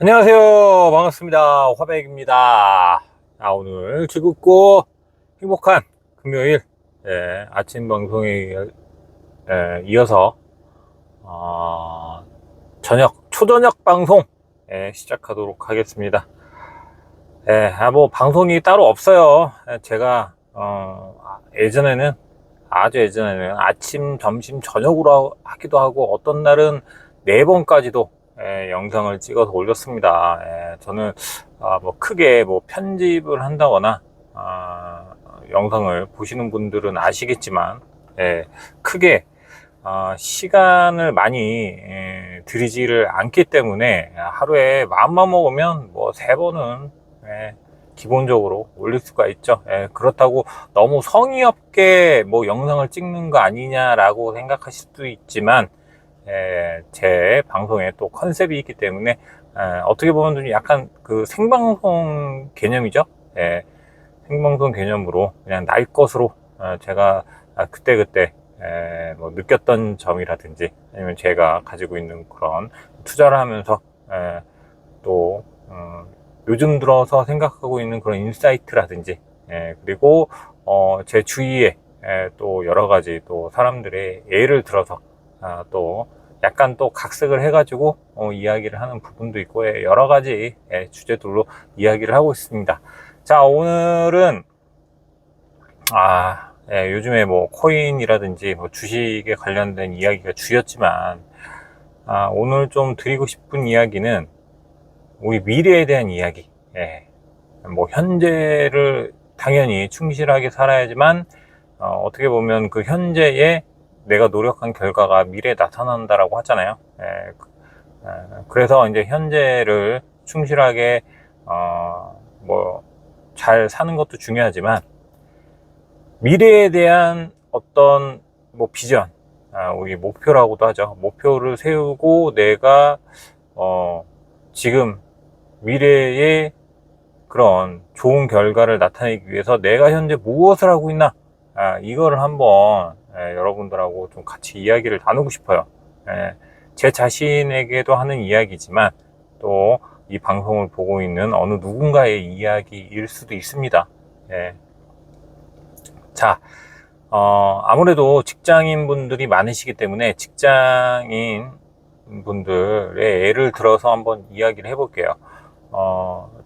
안녕하세요. 반갑습니다. 화백입니다. 오늘 즐겁고 행복한 금요일 아침 방송에 이어서 초저녁 방송 시작하도록 하겠습니다. 뭐 방송이 따로 없어요. 제가 예전에는 아주 예전에는 아침, 점심, 저녁으로 하기도 하고 어떤 날은 4번까지도 영상을 찍어서 올렸습니다. 저는 뭐 크게 뭐 편집을 한다거나 영상을 보시는 분들은 아시겠지만 크게 시간을 많이 들이지를 않기 때문에 하루에 마음만 먹으면 뭐 3번은 기본적으로 올릴 수가 있죠. 그렇다고 너무 성의 없게 뭐 영상을 찍는 거 아니냐라고 생각하실 수도 있지만 제 방송에 또 컨셉이 있기 때문에 어떻게 보면 좀 약간 그 생방송 개념이죠. 생방송 개념으로 그냥 날 것으로 제가 그때그때 뭐 느꼈던 점이라든지 아니면 제가 가지고 있는 그런 투자를 하면서 또 요즘 들어서 생각하고 있는 그런 인사이트라든지 그리고 제 주위에 또 여러 가지 또 사람들의 예를 들어서 또 약간 또 각색을 해가지고 이야기를 하는 부분도 있고 여러 가지 주제들로 이야기를 하고 있습니다. 자, 오늘은 요즘에 뭐 코인이라든지 뭐 주식에 관련된 이야기가 주였지만 오늘 좀 드리고 싶은 이야기는 우리 미래에 대한 이야기. 뭐 현재를 당연히 충실하게 살아야지만 어떻게 보면 그 현재에 내가 노력한 결과가 미래에 나타난다라고 하잖아요. 그래서 이제 현재를 충실하게 뭐 잘 사는 것도 중요하지만 미래에 대한 어떤 뭐 비전, 우리 목표라고도 하죠. 목표를 세우고 내가 지금 미래에 그런 좋은 결과를 나타내기 위해서 내가 현재 무엇을 하고 있나, 이거를 한번 여러분들하고 좀 같이 이야기를 나누고 싶어요. 제 자신에게도 하는 이야기지만 또 이 방송을 보고 있는 어느 누군가의 이야기일 수도 있습니다. 자, 아무래도 직장인 분들이 많으시기 때문에 직장인 분들의 예를 들어서 한번 이야기를 해볼게요.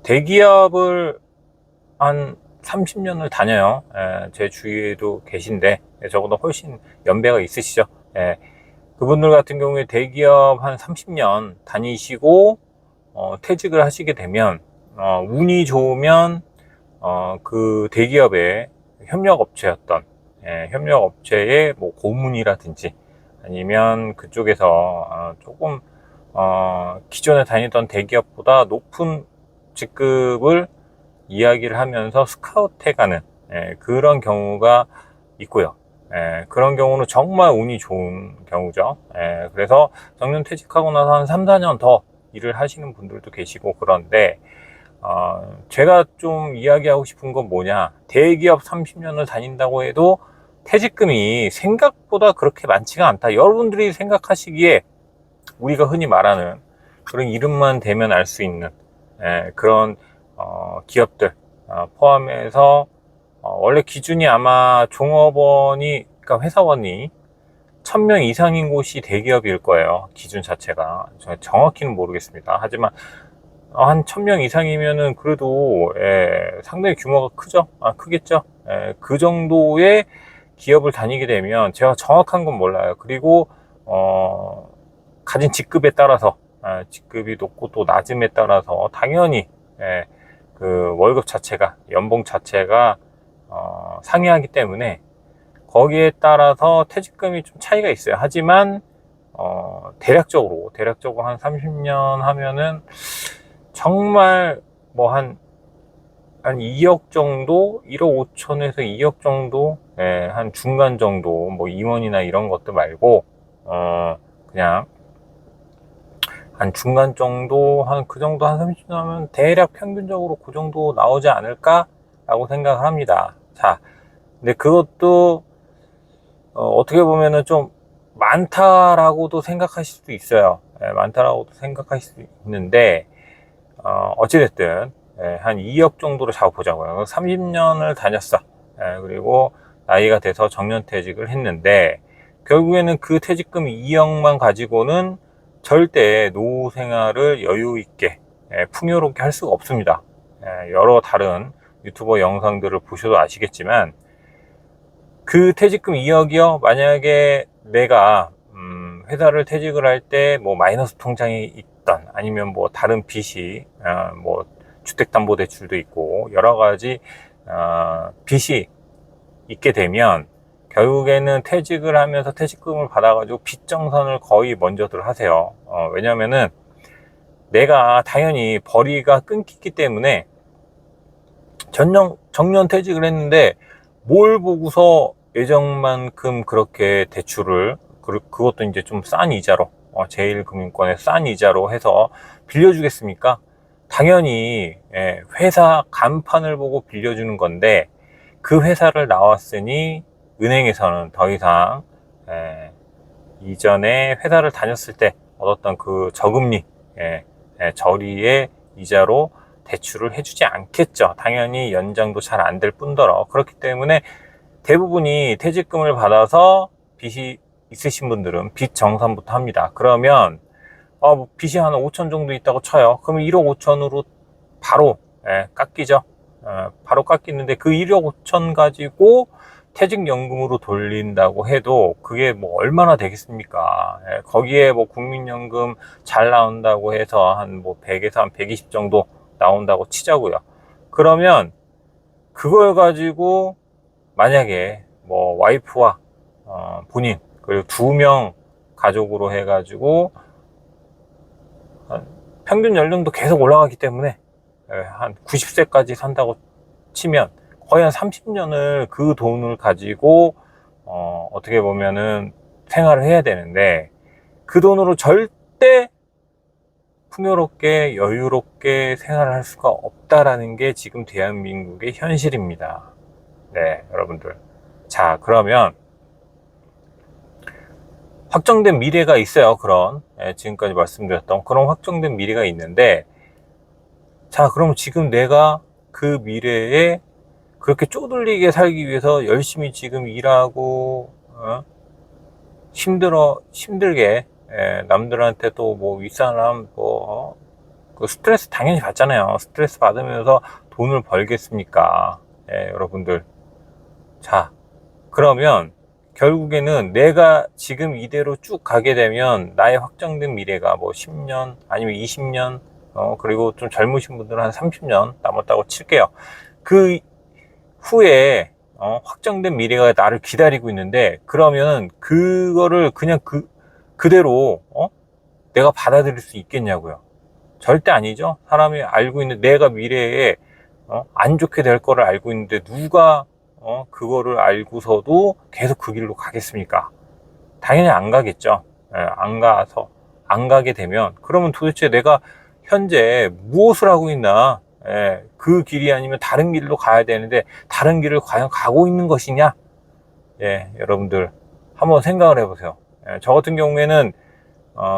대기업을 한 30년을 다녀요. 제 주위에도 계신데 저보다 훨씬 연배가 있으시죠. 그분들 같은 경우에 대기업 한 30년 다니시고 퇴직을 하시게 되면 운이 좋으면 그 대기업의 협력업체였던 협력업체의 뭐 고문이라든지 아니면 그쪽에서 조금 기존에 다니던 대기업보다 높은 직급을 이야기를 하면서 스카우트해가는 그런 경우가 있고요. 그런 경우는 정말 운이 좋은 경우죠. 그래서 정년 퇴직하고 나서 한 3, 4년 더 일을 하시는 분들도 계시고 그런데 제가 좀 이야기하고 싶은 건 뭐냐, 대기업 30년을 다닌다고 해도 퇴직금이 생각보다 그렇게 많지가 않다. 여러분들이 생각하시기에 우리가 흔히 말하는 그런 이름만 대면 알 수 있는 그런 기업들 포함해서 원래 기준이 아마 종업원이, 그러니까 회사원이 1000명 이상인 곳이 대기업일 거예요. 기준 자체가 정확히는 모르겠습니다. 하지만 한 1000명 이상이면은 그래도 상당히 규모가 크죠. 크겠죠. 그 정도의 기업을 다니게 되면 제가 정확한 건 몰라요. 그리고 가진 직급에 따라서 직급이 높고 또 낮음에 따라서 당연히 그 월급 자체가, 연봉 자체가 상이하기 때문에 거기에 따라서 퇴직금이 좀 차이가 있어요. 하지만 대략적으로 한 30년 하면은 정말 뭐 한 2억 정도, 1억 5천에서 2억 정도, 한 중간 정도, 뭐 임원이나 이런 것들 말고 그냥 한 중간 정도, 한 그 정도, 한 30년 하면 대략 평균적으로 그 정도 나오지 않을까라고 생각을 합니다. 자, 근데 그것도 어떻게 보면은 좀 많다라고도 생각하실 수도 있어요. 많다라고도 생각하실 수 있는데 어찌됐든 한 2억 정도로 잡아보자고요. 30년을 다녔어. 그리고 나이가 돼서 정년퇴직을 했는데 결국에는 그 퇴직금 2억만 가지고는 절대 노후 생활을 여유 있게 풍요롭게 할 수가 없습니다. 여러 다른 유튜버 영상들을 보셔도 아시겠지만 그 퇴직금 2억이요 만약에 내가 회사를 퇴직을 할 때 뭐 마이너스 통장이 있던 아니면 뭐 다른 빚이 뭐 주택담보대출도 있고 여러 가지 빚이 있게 되면 결국에는 퇴직을 하면서 퇴직금을 받아가지고 빚 정산을 거의 먼저들 하세요. 왜냐면은 내가 당연히 벌이가 끊기기 때문에 정년퇴직을 했는데 뭘 보고서 예정만큼 그렇게 대출을 그것도 이제 좀 싼 이자로 제1금융권의 싼 이자로 해서 빌려주겠습니까? 당연히 회사 간판을 보고 빌려주는 건데 그 회사를 나왔으니 은행에서는 더 이상 이전에 회사를 다녔을 때 얻었던 그 저금리 저리의 이자로 대출을 해주지 않겠죠. 당연히 연장도 잘 안 될 뿐더러 그렇기 때문에 대부분이 퇴직금을 받아서 빚이 있으신 분들은 빚 정산부터 합니다. 그러면 빚이 한 5천 정도 있다고 쳐요. 그러면 1억 5천으로 바로 깎이죠. 바로 깎이는데 그 1억 5천 가지고 퇴직연금으로 돌린다고 해도 그게 뭐 얼마나 되겠습니까? 거기에 뭐 국민연금 잘 나온다고 해서 한 뭐 100에서 한 120 정도 나온다고 치자고요. 그러면 그걸 가지고 만약에 뭐 와이프와 본인 그리고 2명 가족으로 해가지고 평균 연령도 계속 올라가기 때문에 한 90세까지 산다고 치면 거의 한 30년을 그 돈을 가지고 어떻게 보면은 생활을 해야 되는데 그 돈으로 절대 풍요롭게 여유롭게 생활을 할 수가 없다라는 게 지금 대한민국의 현실입니다. 네, 여러분들. 자, 그러면 확정된 미래가 있어요. 그런 지금까지 말씀드렸던 그런 확정된 미래가 있는데 자, 그럼 지금 내가 그 미래에 그렇게 쪼들리게 살기 위해서 열심히 지금 일하고 힘들게 남들한테 또 뭐 윗사람 그 스트레스 당연히 받잖아요. 스트레스 받으면서 돈을 벌겠습니까? 여러분들. 자, 그러면 결국에는 내가 지금 이대로 쭉 가게 되면 나의 확정된 미래가 뭐 10년 아니면 20년 그리고 좀 젊으신 분들은 한 30년 남았다고 칠게요. 그 후에 확정된 미래가 나를 기다리고 있는데 그러면 그거를 그냥 그대로 내가 받아들일 수 있겠냐고요. 절대 아니죠. 사람이 알고 있는 내가 미래에 안 좋게 될 거를 알고 있는데 누가 그거를 알고서도 계속 그 길로 가겠습니까? 당연히 안 가겠죠. 안 가게 되면 그러면 도대체 내가 현재 무엇을 하고 있나? 그 길이 아니면 다른 길로 가야 되는데 다른 길을 과연 가고 있는 것이냐? 여러분들 한번 생각을 해보세요. 저 같은 경우에는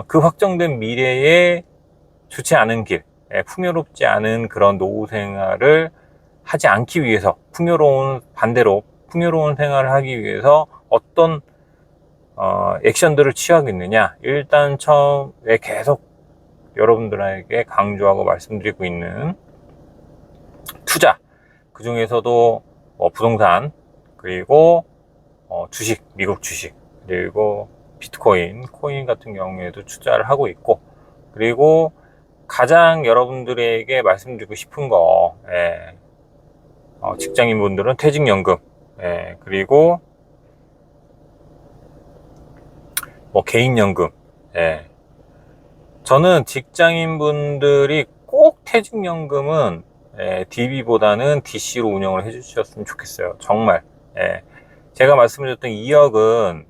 그 확정된 미래에 좋지 않은 길, 풍요롭지 않은 그런 노후 생활을 하지 않기 위해서 반대로 풍요로운 생활을 하기 위해서 어떤 액션들을 취하고 있느냐. 일단 처음에 계속 여러분들에게 강조하고 말씀드리고 있는 투자, 그 중에서도 부동산, 그리고 주식, 미국 주식, 그리고 비트코인, 코인 같은 경우에도 투자를 하고 있고, 그리고 가장 여러분들에게 말씀드리고 싶은 거, 직장인분들은 퇴직연금, 그리고 뭐 개인연금, 저는 직장인분들이 꼭 퇴직연금은 DB보다는 DC로 운영을 해주셨으면 좋겠어요. 정말. 제가 말씀드렸던 2억은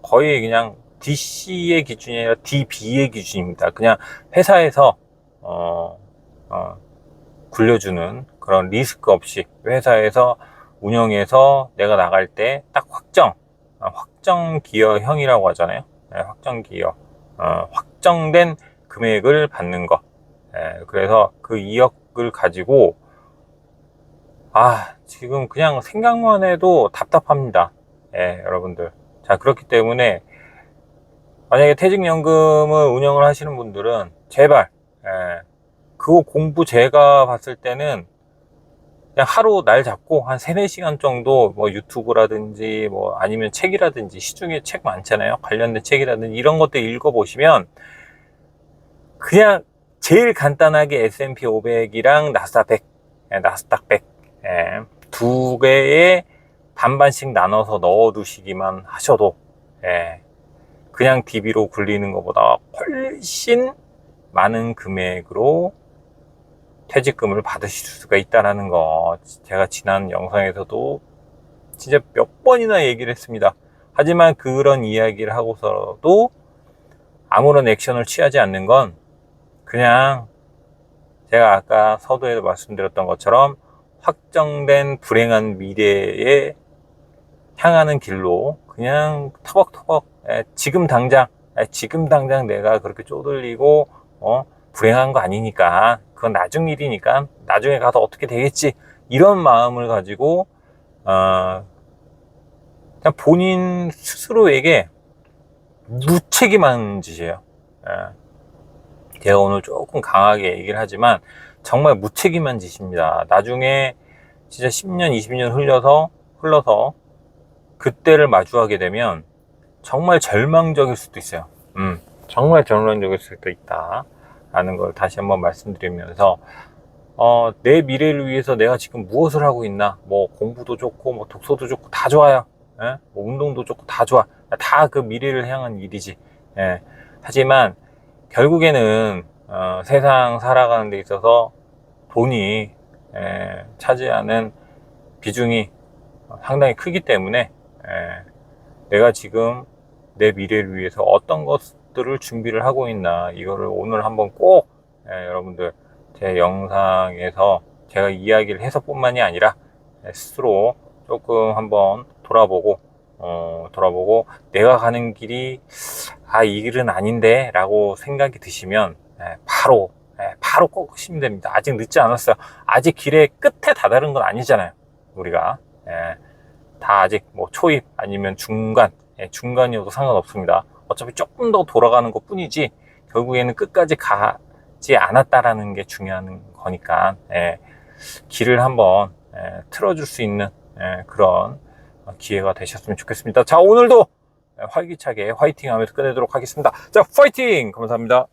거의 그냥 DC의 기준이 아니라 DB의 기준입니다. 그냥 회사에서 굴려주는 그런 리스크 없이 회사에서 운영해서 내가 나갈 때 딱 확정 기여형이라고 하잖아요. 확정 기여, 확정된 금액을 받는 거. 그래서 그 2억을 가지고 지금 그냥 생각만 해도 답답합니다. 여러분들. 자, 그렇기 때문에 만약에 퇴직연금을 운영을 하시는 분들은 제발 그거 공부 제가 봤을 때는 그냥 하루 날 잡고 한 3, 4시간 정도 뭐 유튜브라든지 뭐 아니면 책이라든지 시중에 책 많잖아요. 관련된 책이라든지 이런 것들 읽어보시면 그냥 제일 간단하게 S&P 500이랑 나스닥 100, 나스닥 100 두 개에 반반씩 나눠서 넣어 두시기만 하셔도 그냥 DB로 굴리는 것보다 훨씬 많은 금액으로 퇴직금을 받으실 수가 있다는 거 제가 지난 영상에서도 진짜 몇 번이나 얘기를 했습니다. 하지만 그런 이야기를 하고서도 아무런 액션을 취하지 않는 건 그냥 제가 아까 서두에도 말씀드렸던 것처럼 확정된 불행한 미래에 향하는 길로 그냥 터벅터벅 지금 당장 내가 그렇게 쪼들리고 불행한 거 아니니까 그건 나중 일이니까 나중에 가서 어떻게 되겠지 이런 마음을 가지고 그냥 본인 스스로에게 무책임한 짓이에요. 제가 오늘 조금 강하게 얘기를 하지만 정말 무책임한 짓입니다. 나중에 진짜 10년 20년 흘러서 그때를 마주하게 되면 정말 절망적일 수도 있어요. 정말 절망적일 수도 있다 라는 걸 다시 한번 말씀드리면서 내 미래를 위해서 내가 지금 무엇을 하고 있나, 뭐 공부도 좋고 뭐 독서도 좋고 다 좋아요. 뭐 운동도 좋고 다 좋아. 다 그 미래를 향한 일이지. 하지만 결국에는 세상 살아가는 데 있어서 돈이 차지하는 비중이 상당히 크기 때문에 내가 지금 내 미래를 위해서 어떤 것들을 준비를 하고 있나, 이거를 오늘 한번 꼭 여러분들 제 영상에서 제가 이야기를 해서 뿐만이 아니라 스스로 조금 한번 돌아보고 내가 가는 길이 이 길은 아닌데 라고 생각이 드시면 바로 꺾으시면 됩니다. 아직 늦지 않았어요. 아직 길의 끝에 다다른 건 아니잖아요. 우리가 다 아직 뭐 초입 아니면 중간이어도 상관없습니다. 어차피 조금 더 돌아가는 것 뿐이지 결국에는 끝까지 가지 않았다라는 게 중요한 거니까 길을 한번 틀어줄 수 있는 그런 기회가 되셨으면 좋겠습니다. 자, 오늘도 활기차게 화이팅 하면서 끝내도록 하겠습니다. 자, 파이팅! 감사합니다.